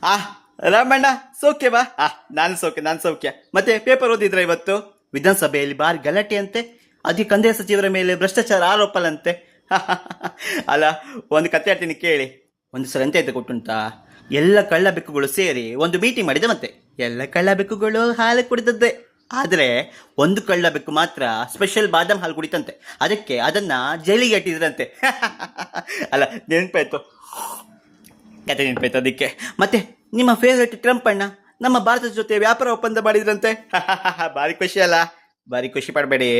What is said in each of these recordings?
ಆ ರಾಮಣ್ಣ ಸೌಖ್ಯವಾ? ನಾನು ಸೌಖ್ಯ. ಮತ್ತೆ ಪೇಪರ್ ಓದಿದ್ರ ಇವತ್ತು? ವಿಧಾನಸಭೆಯಲ್ಲಿ ಬಾರಿ ಗಲಾಟೆ ಅಂತೆ, ಅದೇ ಕಂದಾಯ ಸಚಿವರ ಮೇಲೆ ಭ್ರಷ್ಟಾಚಾರ ಆರೋಪಲಂತೆ. ಅಲ್ಲ, ಒಂದು ಕತೆ ಹೇಳ್ತೀನಿ ಕೇಳಿ. ಒಂದು ಸಲ ಎಂತ ಆಯ್ತು ಗೊತ್ತುಂಟಾ? ಎಲ್ಲ ಕಳ್ಳ ಬೆಕ್ಕುಗಳು ಸೇರಿ ಒಂದು ಮೀಟಿಂಗ್ ಮಾಡಿದೆ. ಮತ್ತೆ ಎಲ್ಲ ಕಳ್ಳ ಬೆಕ್ಕುಗಳು ಹಾಲು ಕುಡಿದದ್ದೇ, ಆದರೆ ಒಂದು ಕಳ್ಳ ಬೆಕ್ಕು ಮಾತ್ರ ಸ್ಪೆಷಲ್ ಬಾದಾಮ್ ಹಾಲು ಕುಡಿತಂತೆ. ಅದಕ್ಕೆ ಅದನ್ನ ಜೈಲಿಗೆ ಇಟ್ಟಿದ್ರಂತೆ. ಅಲ್ಲ, ನೆನಪಾಯ್ತು, ಕತೆ ನೆನಪಾಯ್ತು ಅದಕ್ಕೆ. ಮತ್ತೆ ನಿಮ್ಮ ಫೇವ್ರೇಟ್ ಟ್ರಂಪ್ ಅಣ್ಣ ನಮ್ಮ ಭಾರತದ ಜೊತೆ ವ್ಯಾಪಾರ ಒಪ್ಪಂದ ಮಾಡಿದ್ರಂತೆ. ಭಾರಿ ಖುಷಿ ಅಲ್ಲ? ಭಾರಿ ಖುಷಿ ಪಡಬೇಡಿ.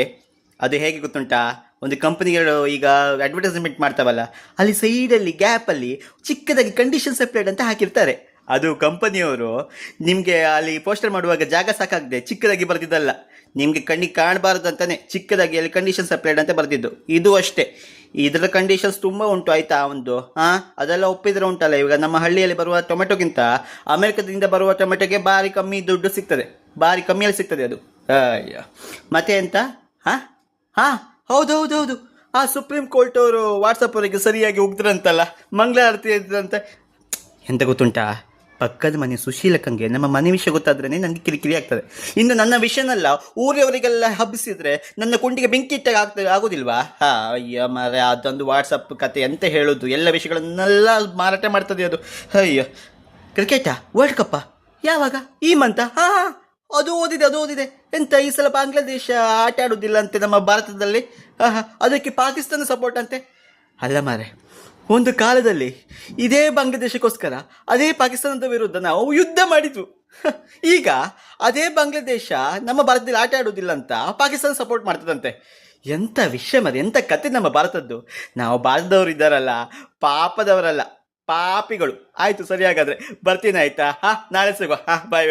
ಅದು ಹೇಗೆ ಗೊತ್ತುಂಟಾ? ಒಂದು ಕಂಪನಿಗಳು ಈಗ ಅಡ್ವರ್ಟೈಸ್ಮೆಂಟ್ ಮಾಡ್ತಾವಲ್ಲ, ಅಲ್ಲಿ ಸೈಡಲ್ಲಿ ಗ್ಯಾಪಲ್ಲಿ ಚಿಕ್ಕದಾಗಿ ಕಂಡೀಷನ್ಸ್ ಅಪ್ಲೈಡ್ ಅಂತ ಹಾಕಿರ್ತಾರೆ. ಅದು ಕಂಪನಿಯವರು ನಿಮಗೆ ಅಲ್ಲಿ ಪೋಸ್ಟರ್ ಮಾಡುವಾಗ ಜಾಗ ಸಾಕಾಗದೆ ಚಿಕ್ಕದಾಗಿ ಬರೆದಿದ್ದಲ್ಲ, ನಿಮಗೆ ಕಣ್ಣಿಗೆ ಕಾಣಬಾರ್ದು ಅಂತಾನೆ ಚಿಕ್ಕದಾಗಿ ಅಲ್ಲಿ ಕಂಡೀಷನ್ಸ್ ಅಪ್ಲೈಡ್ ಅಂತ ಬರೆದಿದ್ದು. ಇದು ಅಷ್ಟೇ, ಇದರ ಕಂಡೀಷನ್ಸ್ ತುಂಬ ಉಂಟು ಆಯಿತಾ. ಒಂದು ಅದೆಲ್ಲ ಒಪ್ಪಿದ್ರೆ ಉಂಟಲ್ಲ, ಇವಾಗ ನಮ್ಮ ಹಳ್ಳಿಯಲ್ಲಿ ಬರುವ ಟೊಮೆಟೊಗಿಂತ ಅಮೆರಿಕದಿಂದ ಬರುವ ಟೊಮೆಟೊಗೆ ಭಾರಿ ಕಮ್ಮಿ ದುಡ್ಡು ಸಿಗ್ತದೆ, ಭಾರಿ ಕಮ್ಮಿಯಲ್ಲಿ ಸಿಗ್ತದೆ ಅದು. ಅಯ್ಯೋ, ಮತ್ತೆ ಎಂತ? ಹೌದು, ಆ ಸುಪ್ರೀಂ ಕೋರ್ಟ್ ಅವರು ವಾಟ್ಸಪ್ ಅವರಿಗೆ ಸರಿಯಾಗಿ ಉಗ್ದ್ರಂತಲ್ಲ, ಮಂಗಳಾರತಿ ಇದ್ರಂತೆ. ಎಂತ ಗೊತ್ತುಂಟಾ? ಪಕ್ಕದ ಮನೆ ಸುಶೀಲಕ್ಕಂಗೆ ನಮ್ಮ ಮನೆ ವಿಷಯ ಗೊತ್ತಾದ್ರೇ ನನಗೆ ಕಿರಿಕಿರಿ ಆಗ್ತದೆ. ಇನ್ನು ನನ್ನ ವಿಷಯನಲ್ಲ, ಊರಿಯವರಿಗೆಲ್ಲ ಹಬ್ಬಿಸಿದ್ರೆ ನನ್ನ ಕುಂಡಿಗೆ ಬೆಂಕಿ ಇಟ್ಟಾಗ ಆಗೋದಿಲ್ವಾ? ಅಯ್ಯೋ ಮಾರೆ, ಅದೊಂದು ವಾಟ್ಸಪ್ ಕತೆ ಎಂತ ಹೇಳೋದು, ಎಲ್ಲ ವಿಷಯಗಳನ್ನೆಲ್ಲ ಮಾರಾಟ ಮಾಡ್ತದೆ ಅದು. ಅಯ್ಯೋ, ಕ್ರಿಕೆಟಾ? ವರ್ಲ್ಡ್ ಕಪ್ಪಾ? ಯಾವಾಗ? ಈ ಮಂತ? ಅದು ಓದಿದೆ. ಎಂತ ಈ ಸಲ ಬಾಂಗ್ಲಾದೇಶ ಆಟ ಆಡೋದಿಲ್ಲ ಅಂತೆ ನಮ್ಮ ಭಾರತದಲ್ಲಿ. ಅದಕ್ಕೆ ಪಾಕಿಸ್ತಾನ ಸಪೋರ್ಟ್ ಅಂತೆ. ಅಲ್ಲ ಮಾರೆ, ಒಂದು ಕಾಲದಲ್ಲಿ ಇದೇ ಬಾಂಗ್ಲಾದೇಶಕ್ಕೋಸ್ಕರ ಅದೇ ಪಾಕಿಸ್ತಾನದ ವಿರುದ್ಧ ನಾವು ಯುದ್ಧ ಮಾಡಿದ್ವು. ಈಗ ಅದೇ ಬಾಂಗ್ಲಾದೇಶ ನಮ್ಮ ಭಾರತದಲ್ಲಿ ಆಟ ಆಡೋದಿಲ್ಲ ಅಂತ ಪಾಕಿಸ್ತಾನ ಸಪೋರ್ಟ್ ಮಾಡ್ತದಂತೆ. ಎಂಥ ವಿಷಯ ಮರಿ, ಎಂಥ ಕತೆ ನಮ್ಮ ಭಾರತದ್ದು. ನಾವು ಭಾರತದವರು ಇದ್ದಾರಲ್ಲ, ಪಾಪದವರಲ್ಲ, ಪಾಪಿಗಳು. ಆಯಿತು, ಸರಿ, ಹಾಗಾದರೆ ಬರ್ತೀನಿ ಆಯಿತಾ? ನಾಳೆ ಸಿಗುವ. ಬಾಯ್.